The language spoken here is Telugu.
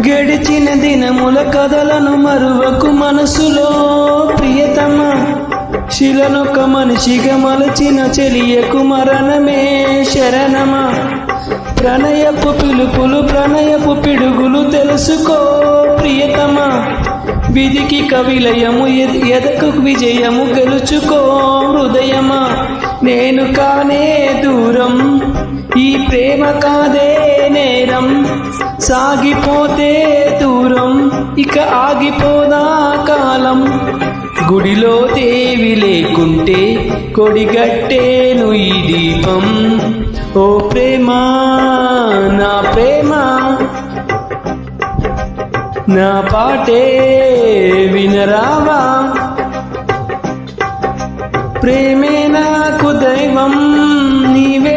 గడిచిన దినముల కథలను మరువకు మనసులో ప్రియతమ, శిలనొక మనిషిగా మలచిన చెలియకు మరణమే శరణమా. ప్రణయపు పిలుపులు ప్రణయపు పిడుగులు తెలుసుకో ప్రియతమా, విధికి కవిలయము ఎదకు విజయము గెలుచుకో హృదయమా. నేను కానే దూరం, ఈ ప్రేమ కాదే నేరం, సాగిపోతే దూరం ఇక ఆగిపోదా కాలం. గుడిలో దేవి లేకుంటే కొడిగట్టేను ఈ దీపం. ఓ ప్రేమ నా ప్రేమ, నా పాటే వినరావా. ప్రేమే నాకు దైవం, నీవే